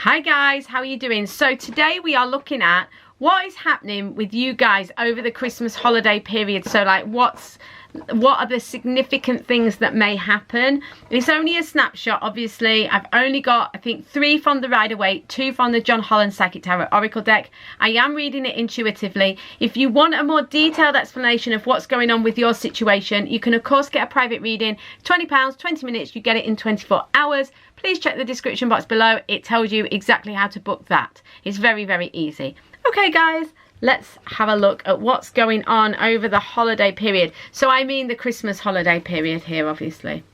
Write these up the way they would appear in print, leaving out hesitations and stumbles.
Hi guys, how are you doing? So today we are looking at what is happening with you guys over the Christmas holiday period. So like what are the significant things that may happen? It's only a snapshot, obviously. I've only got, I think, 3 from the Rider-Waite, 2 from the John Holland Psychic Tarot Oracle deck. I am reading it intuitively. If you want a more detailed explanation of what's going on with your situation, you can of course get a private reading. £20, 20 minutes, you get it in 24 hours. Please check the description box below. It tells you exactly how to book that. It's very, very easy. Okay guys, let's have a look at what's going on over the holiday period. So I mean the Christmas holiday period here, obviously.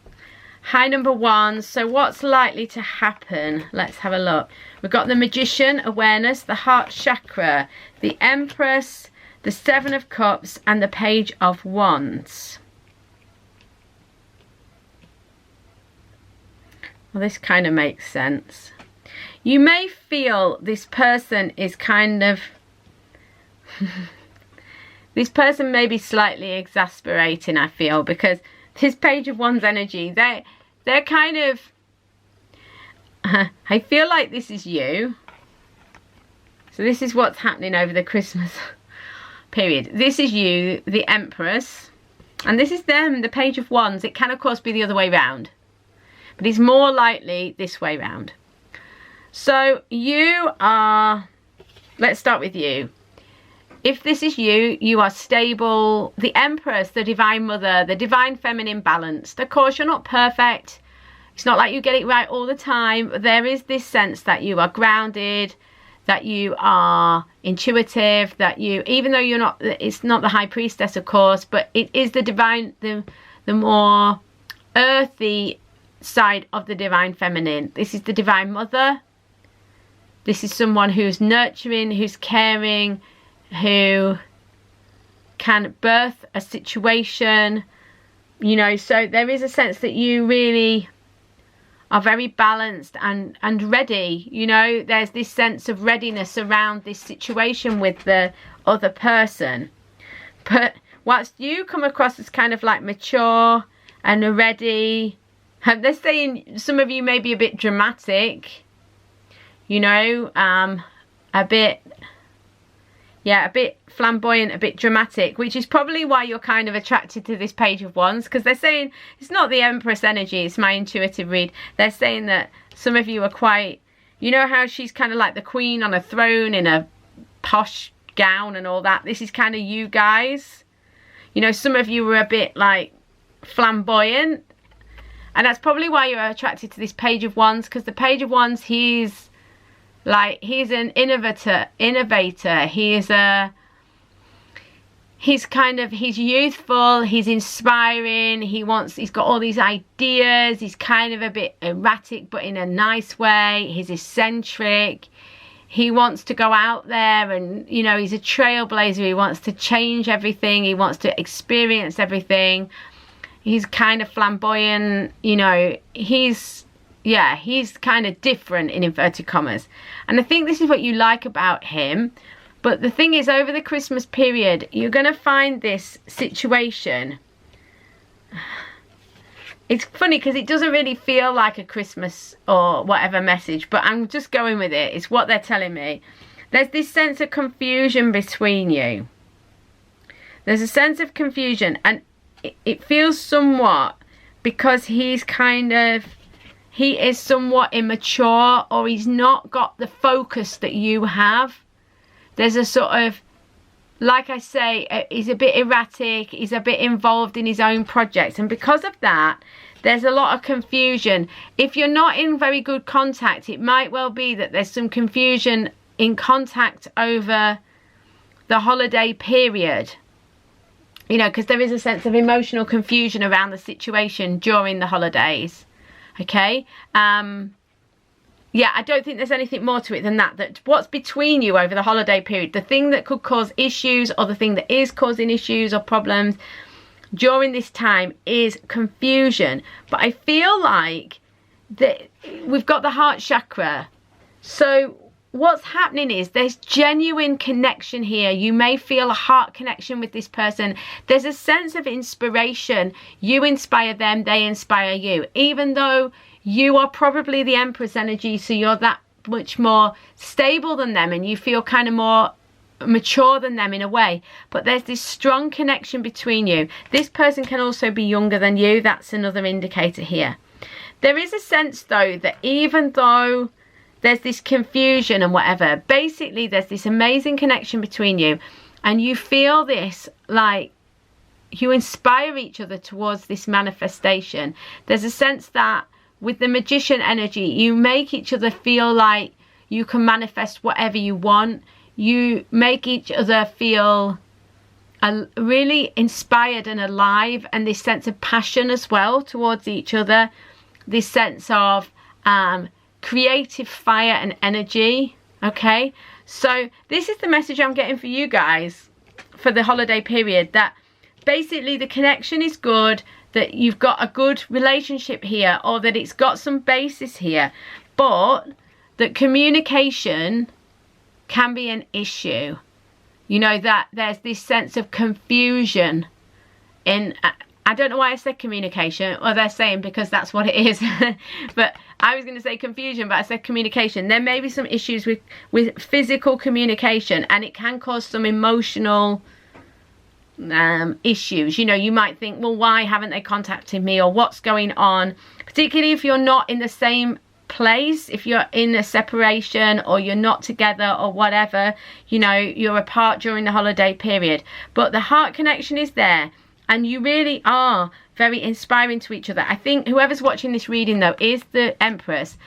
Hi, number 1. So what's likely to happen? Let's have a look. We've got the Magician, awareness, the heart chakra, the Empress, the 7 of Cups, and the Page of Wands. Well, this kind of makes sense. You may feel this person is kind of... this person may be slightly exasperating, I feel, because this Page of Wands energy, they're kind of... I feel like this is you. So this is what's happening over the Christmas period. This is you, the Empress, and this is them, the Page of Wands. It can, of course, be the other way round, but it's more likely this way round. So you are, let's start with you. If this is you, you are stable, the Empress, the Divine Mother, the Divine Feminine balanced. Of course, you're not perfect. It's not like you get it right all the time. But there is this sense that you are grounded, that you are intuitive, that you, even though you're not, it's not the High Priestess, of course, but it is the divine, the more earthy side of the Divine Feminine. This is the Divine Mother. This is someone who's nurturing, who's caring, who can birth a situation, you know. So there is a sense that you really are very balanced and ready, you know. There's this sense of readiness around this situation with the other person. But whilst you come across as kind of like mature and ready, they're saying some of you may be a bit dramatic, you know, a bit flamboyant, a bit dramatic, which is probably why you're kind of attracted to this Page of Wands, because they're saying it's not the Empress energy, it's my intuitive read. They're saying that some of you are quite, you know how she's kind of like the queen on a throne in a posh gown and all that. This is kind of you guys. You know, some of you were a bit like flamboyant, and that's probably why you're attracted to this Page of Wands, because the Page of Wands, he's an innovator. He's youthful, he's inspiring, he's got all these ideas, he's kind of a bit erratic but in a nice way, he's eccentric, he wants to go out there and, you know, he's a trailblazer, he wants to change everything, he wants to experience everything. He's kind of flamboyant, you know, he's kind of different in inverted commas. And I think this is what you like about him. But the thing is, over the Christmas period, you're going to find this situation. It's funny because it doesn't really feel like a Christmas or whatever message, but I'm just going with it. It's what they're telling me. There's this sense of confusion between you. There's a sense of confusion, and it feels somewhat because he is somewhat immature, or he's not got the focus that you have. There's a sort of, like I say, he's a bit erratic, he's a bit involved in his own projects, and because of that, there's a lot of confusion. If you're not in very good contact, it might well be that there's some confusion in contact over the holiday period. You know, because there is a sense of emotional confusion around the situation during the holidays. Okay, yeah, I don't think there's anything more to it than that what's between you over the holiday period, the thing that could cause issues, or the thing that is causing issues or problems during this time, is confusion. But I feel like that we've got the heart chakra, so what's happening is there's genuine connection here. You may feel a heart connection with this person. There's a sense of inspiration. You inspire them, they inspire you. Even though you are probably the Empress energy, so you're that much more stable than them, and you feel kind of more mature than them in a way, but there's this strong connection between you. This person can also be younger than you. That's another indicator here. There is a sense though that even though there's this confusion and whatever, basically there's this amazing connection between you, and you feel this, like you inspire each other towards this manifestation. There's a sense that with the Magician energy, you make each other feel like you can manifest whatever you want. You make each other feel really inspired and alive, and this sense of passion as well towards each other. This sense of creative fire and energy. Okay, so this is the message I'm getting for you guys for the holiday period, that basically the connection is good, that you've got a good relationship here, or that it's got some basis here, but that communication can be an issue. You know, that there's this sense of confusion in, I don't know why I said communication, or they're saying because that's what it is. But I was going to say confusion, but I said communication. There may be some issues with physical communication, and it can cause some emotional issues. You know, you might think, well, why haven't they contacted me, or what's going on? Particularly if you're not in the same place, if you're in a separation, or you're not together, or whatever, you know, you're apart during the holiday period. But the heart connection is there, and you really are very inspiring to each other. I think whoever's watching this reading though is the Empress,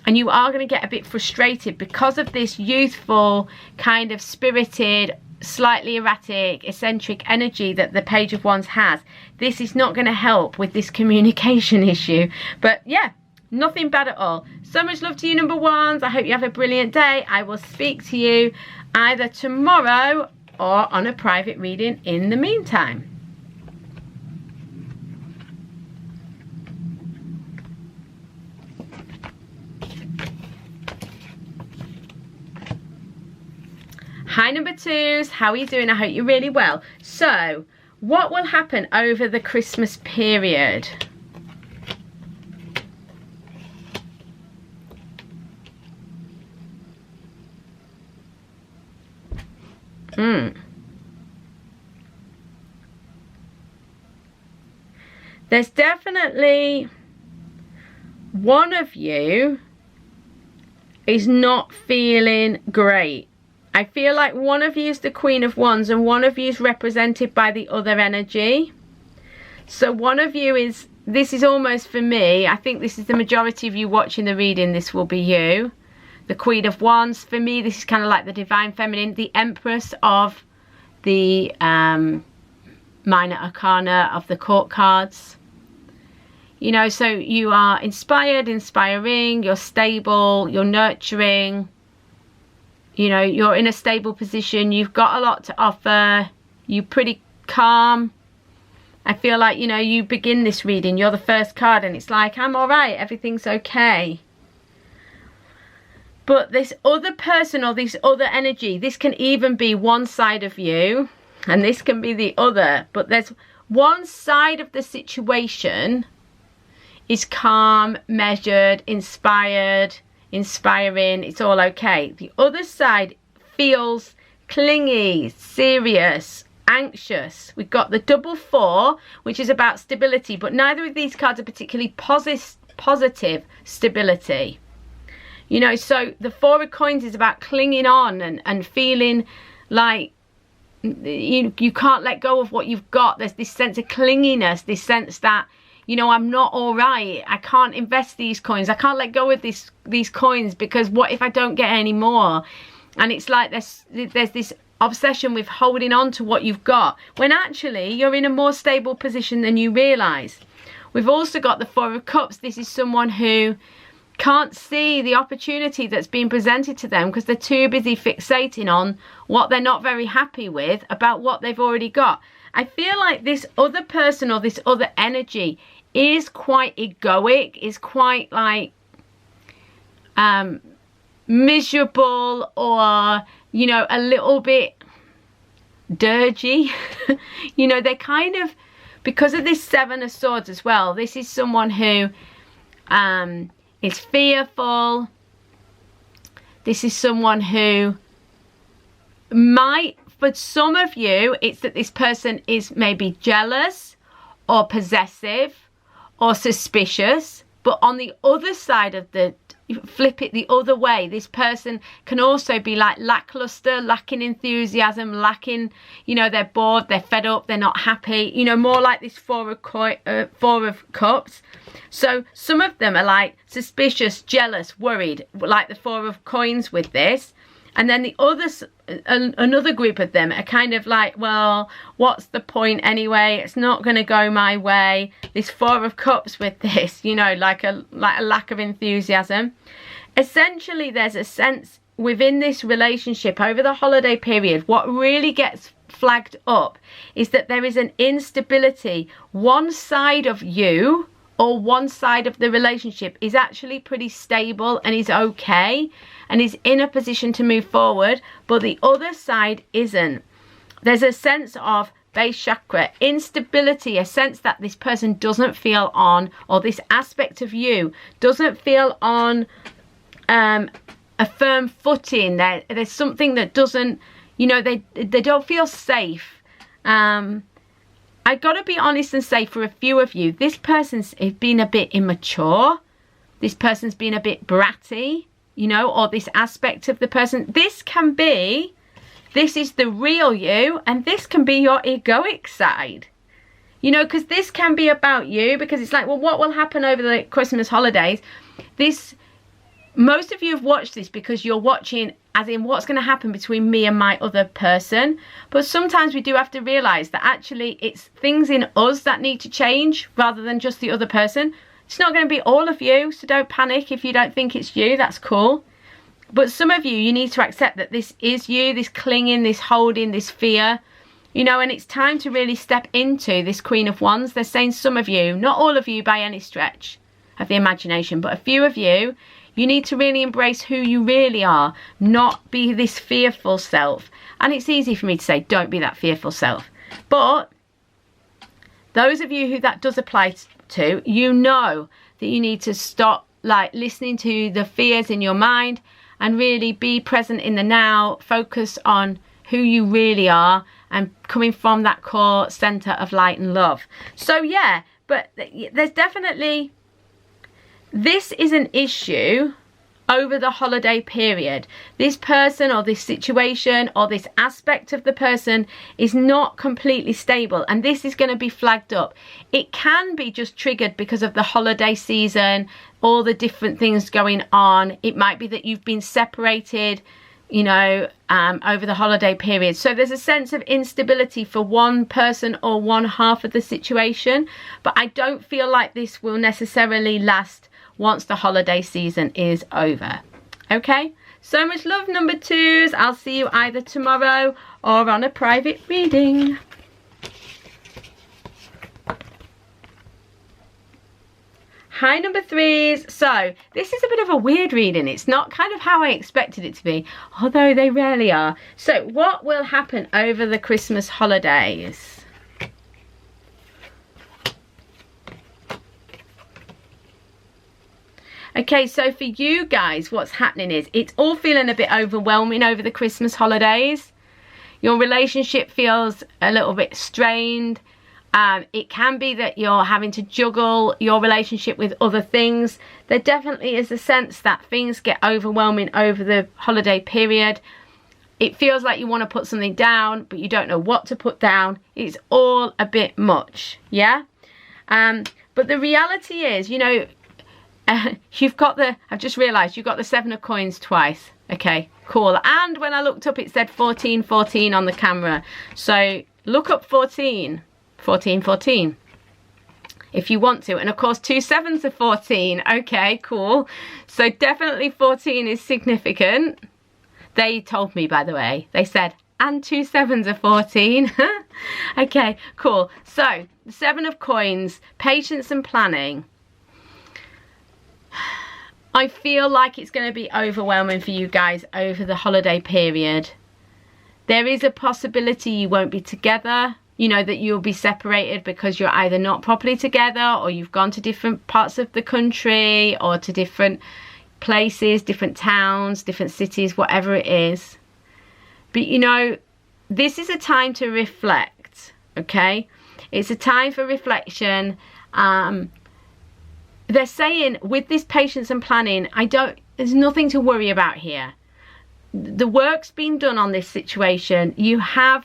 and you are going to get a bit frustrated because of this youthful, kind of spirited, slightly erratic, eccentric energy that the Page of Wands has. This is not going to help with this communication issue. But yeah, nothing bad at all. So much love to you, number ones. I hope you have a brilliant day. I will speak to you either tomorrow or on a private reading in the meantime. Hi, number twos. How are you doing? I hope you're really well. So, what will happen over the Christmas period? There's definitely one of you is not feeling great. I feel like one of you is the Queen of Wands, and one of you is represented by the other energy. So one of you is, this is almost for me, I think this is the majority of you watching the reading, this will be you. The Queen of Wands, for me, this is kind of like the Divine Feminine, the Empress of the Minor Arcana of the Court cards. You know, so you are inspired, inspiring, you're stable, you're nurturing. You know, you're in a stable position, you've got a lot to offer, you're pretty calm. I feel like, you know, you begin this reading, you're the first card, and it's like, I'm alright, everything's okay. But this other person or this other energy, this can even be one side of you, and this can be the other. But there's one side of the situation is calm, measured, inspired, inspiring, it's all okay. The other side feels clingy, serious, anxious. We've got the double four, which is about stability, but neither of these cards are particularly positive stability. You know, so the Four of Coins is about clinging on and feeling like you can't let go of what you've got. There's this sense of clinginess, this sense that, you know, I'm not all right. I can't invest these coins. I can't let go of these coins, because what if I don't get any more? And it's like there's this obsession with holding on to what you've got, when actually you're in a more stable position than you realise. We've also got the Four of Cups. This is someone who can't see the opportunity that's being presented to them because they're too busy fixating on what they're not very happy with about what they've already got. I feel like this other person or this other energy is quite egoic, is quite like miserable, or, you know, a little bit dirgy. You know, they're kind of, because of this Seven of Swords as well, this is someone who is fearful, This is someone who might, for some of you, it's that this person is maybe jealous or possessive or suspicious. But on the other side of the, flip it the other way, this person can also be like lackluster, lacking enthusiasm, lacking, you know, they're bored, they're fed up, they're not happy, you know, more like this Four of Cups. So some of them are like suspicious, jealous, worried, like the Four of Coins with this. And then the others, another group of them are kind of like, well, what's the point anyway? It's not going to go my way. This Four of Cups with this, you know, like a lack of enthusiasm. Essentially, there's a sense within this relationship over the holiday period, what really gets flagged up is that there is an instability. One side of you or one side of the relationship is actually pretty stable and is okay and is in a position to move forward, but the other side isn't. There's a sense of base chakra instability, a sense that this person doesn't feel on, or this aspect of you doesn't feel on a firm footing. There's something that doesn't, you know, they don't feel safe. I gotta be honest and say, for a few of you, this person's been a bit immature. This person's been a bit bratty, you know, or this aspect of the person. This can be, this is the real you, and this can be your egoic side. You know, because this can be about you, because it's like, well, what will happen over the Christmas holidays? Most of you have watched this because you're watching as in what's going to happen between me and my other person. But sometimes we do have to realise that actually it's things in us that need to change rather than just the other person. It's not going to be all of you, so don't panic if you don't think it's you. That's cool. But some of you, you need to accept that this is you, this clinging, this holding, this fear. You know, and it's time to really step into this Queen of Wands. They're saying some of you, not all of you by any stretch of the imagination, but a few of you, you need to really embrace who you really are, not be this fearful self. And it's easy for me to say, don't be that fearful self. But those of you who that does apply to, you know that you need to stop like listening to the fears in your mind and really be present in the now, focus on who you really are and coming from that core center of light and love. So yeah, but there's definitely, this is an issue over the holiday period. This person or this situation or this aspect of the person is not completely stable, and this is going to be flagged up. It can be just triggered because of the holiday season, all the different things going on. It might be that you've been separated, you know, over the holiday period. So there's a sense of instability for one person or one half of the situation, but I don't feel like this will necessarily last once the holiday season is over. Okay, so much love, number twos. I'll see you either tomorrow or on a private reading. Hi, number threes. So this is a bit of a weird reading. It's not kind of how I expected it to be, although they rarely are. So what will happen over the Christmas holidays? Okay, so for you guys, what's happening is it's all feeling a bit overwhelming over the Christmas holidays. Your relationship feels a little bit strained. It can be that you're having to juggle your relationship with other things. There definitely is a sense that things get overwhelming over the holiday period. It feels like you want to put something down, but you don't know what to put down. It's all a bit much, yeah? But the reality is, you know, you've got the, I've just realised you've got the Seven of Coins twice. Okay, cool. And when I looked up, it said 1414 on the camera. So look up 14. 1414 if you want to. And of course 2 sevens are 14. Okay, cool. So definitely 14 is significant. They told me, by the way. They said, and 2 sevens are 14. Okay, cool. So the Seven of Coins, patience and planning. I feel like it's going to be overwhelming for you guys over the holiday period. There is a possibility you won't be together. You know, that you'll be separated because you're either not properly together or you've gone to different parts of the country or to different places, different towns, different cities, whatever it is. But you know, this is a time to reflect, okay? It's a time for reflection. They're saying with this patience and planning, there's nothing to worry about here. The work's been done on this situation. You have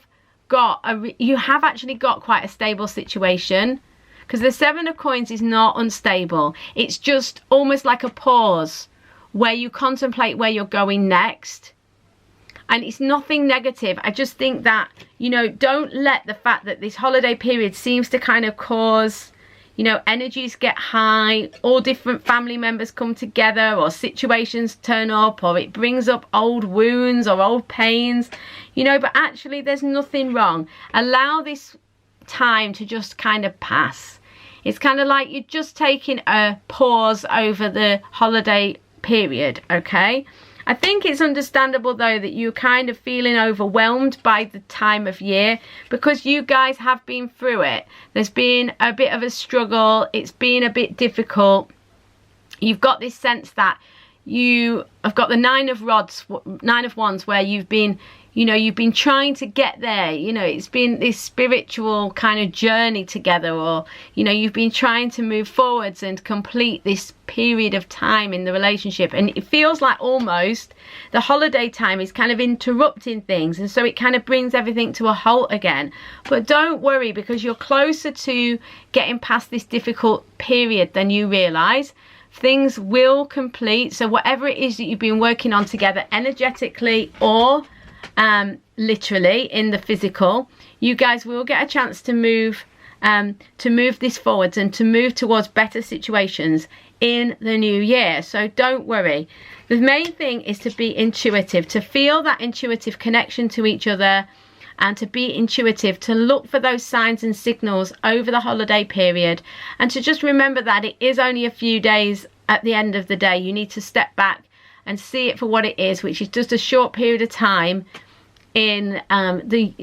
actually got quite a stable situation, because the Seven of Coins is not unstable. It's just almost like a pause where you contemplate where you're going next. And it's nothing negative. I just think that, you know, don't let the fact that this holiday period seems to kind of cause, you know, energies get high, all different family members come together, or situations turn up, or it brings up old wounds or old pains, you know, but actually there's nothing wrong. Allow this time to just kind of pass. It's kind of like you're just taking a pause over the holiday period, okay? I think it's understandable though that you're kind of feeling overwhelmed by the time of year, because you guys have been through it. There's been a bit of a struggle. It's been a bit difficult. You've got this sense that you have got the Nine of Wands, where you've been, you know, you've been trying to get there. You know, it's been this spiritual kind of journey together, or, you know, you've been trying to move forwards and complete this period of time in the relationship. And it feels like almost the holiday time is kind of interrupting things. And so it kind of brings everything to a halt again. But don't worry, because you're closer to getting past this difficult period than you realise. Things will complete. So whatever it is that you've been working on together, energetically or literally in the physical, you guys will get a chance to move this forwards and to move towards better situations in the new year. So don't worry. The main thing is to be intuitive, to feel that intuitive connection to each other, and to be intuitive, to look for those signs and signals over the holiday period, and to just remember that it is only a few days at the end of the day. You need to step back and see it for what it is, which is just a short period of time in the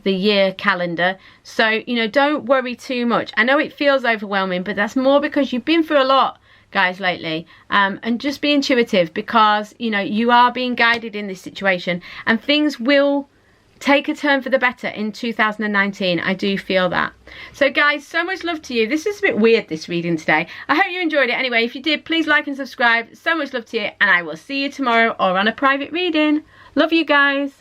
year calendar. So, you know, don't worry too much. I know it feels overwhelming, but that's more because you've been through a lot, guys, lately. And just be intuitive, because, you know, you are being guided in this situation, and things will take a turn for the better in 2019. I do feel that. So guys, so much love to you. This is a bit weird, this reading today. I hope you enjoyed it. Anyway, if you did, please like and subscribe. So much love to you, and I will see you tomorrow or on a private reading. Love you guys.